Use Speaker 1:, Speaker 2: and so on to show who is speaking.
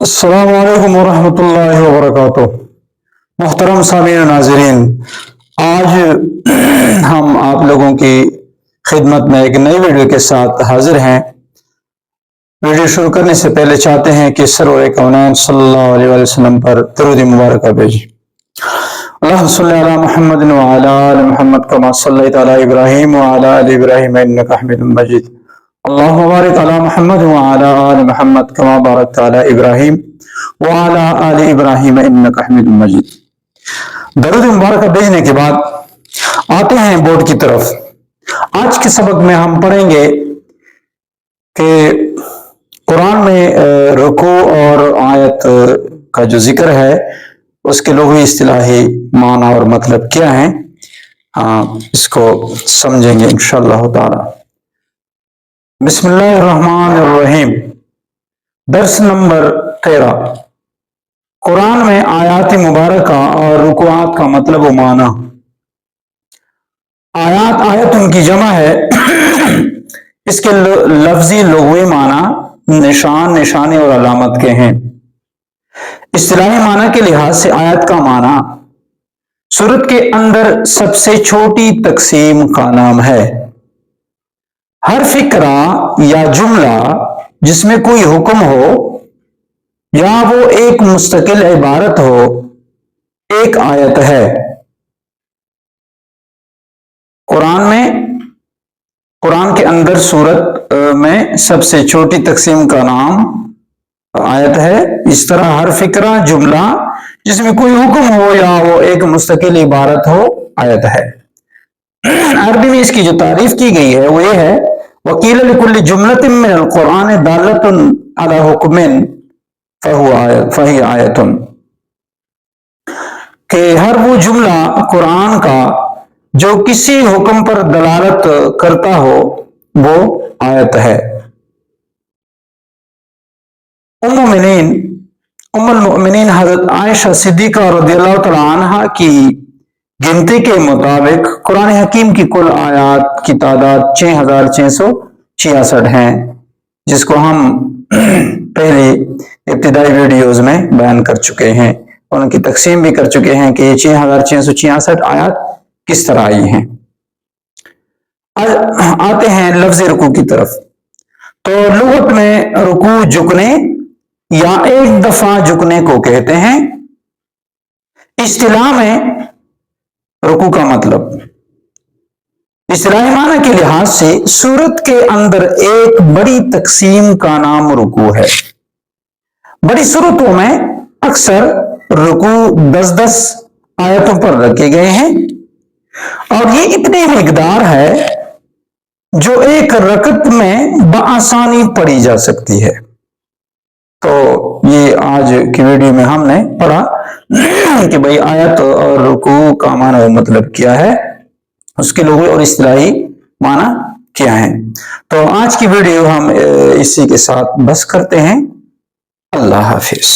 Speaker 1: السلام علیکم ورحمۃ اللہ وبرکاتہ۔ محترم سامعین ناظرین، آج ہم آپ لوگوں کی خدمت میں ایک نئی ویڈیو کے ساتھ حاضر ہیں۔ ویڈیو شروع کرنے سے پہلے چاہتے ہیں کہ سرور کونین صلی اللہ علیہ وسلم پر درود مبارکہ بھیجیں۔ اللہم صلی علی محمد وعلی آل محمد کما صلیت علی ابراہیم وعلی آل ابراہیم انک حمید مجید۔ اللہم بارک علی محمد وعلی آل محمد کما بارکت علی ابراہیم وعلی آل ابراہیم انک حمید مجید۔ درود مبارکہ بھیجنے کے بعد آتے ہیں بورڈ کی طرف۔ آج کے سبق میں ہم پڑھیں گے کہ قرآن میں رکوع اور آیت کا جو ذکر ہے اس کے لغوی اصطلاحی معنی اور مطلب کیا ہیں، اس کو سمجھیں گے انشاءاللہ تعالی۔ بسم اللہ الرحمن الرحیم۔ درس نمبر 13، قرآن میں آیات مبارکہ اور رکوعات کا مطلب و معنی۔ آیت ان کی جمع ہے۔ اس کے لفظی لغوی معنی نشان، نشانی اور علامت کے ہیں۔ اصطلاحی معنی کے لحاظ سے آیت کا معنی سورت کے اندر سب سے چھوٹی تقسیم کا نام ہے۔ ہر فقرہ یا جملہ جس میں کوئی حکم ہو یا وہ ایک مستقل عبارت ہو، ایک آیت ہے۔ قرآن کے اندر سورت میں سب سے چھوٹی تقسیم کا نام آیت ہے۔ اس طرح ہر فقرہ، جملہ جس میں کوئی حکم ہو یا وہ ایک مستقل عبارت ہو، آیت ہے۔ عربی میں اس کی جو تعریف کی گئی ہے وہ یہ ہے: وَقِيلَ لِكُلِّ جُمْلَةٍ مِّنَ الْقُرْآنِ دَالَّةٌ عَلَىٰ حُكْمٍ فَهِيَ آیَةٌ، کہ ہر وہ جملہ قرآن کا جو کسی حکم پر دلالت کرتا ہو وہ آیت ہے۔ ام المؤمنین حضرت عائشہ صدیقہ رضی اللہ تعالی عنہ کی گنتی کے مطابق قرآن حکیم کی کل آیات کی تعداد 6666 ہیں، جس کو ہم پہلے ابتدائی ویڈیوز میں بیان کر چکے ہیں، ان کی تقسیم بھی کر چکے ہیں کہ یہ 6666 آیات کس طرح آئی ہیں۔ آتے ہیں لفظ رکوع کی طرف۔ تو لغت میں رکوع جھکنے یا ایک دفعہ جھکنے کو کہتے ہیں۔ اصطلاح میں رکوع کا مطلب اصطلاحی معنی کے لحاظ سے سورت کے اندر ایک بڑی تقسیم کا نام رکوع ہے۔ بڑی سورتوں میں اکثر رکوع 10 آیتوں پر رکھے گئے ہیں، اور یہ اتنی مقدار ہے جو ایک رکعت میں بآسانی پڑھی جا سکتی ہے۔ تو یہ آج کی ویڈیو میں ہم نے پڑھا کہ بھئی آیت اور رکوع کا معنی و مطلب کیا ہے، اس کے لغوی اور اصطلاحی معنی کیا ہیں۔ تو آج کی ویڈیو ہم اسی کے ساتھ بس کرتے ہیں۔ اللہ حافظ۔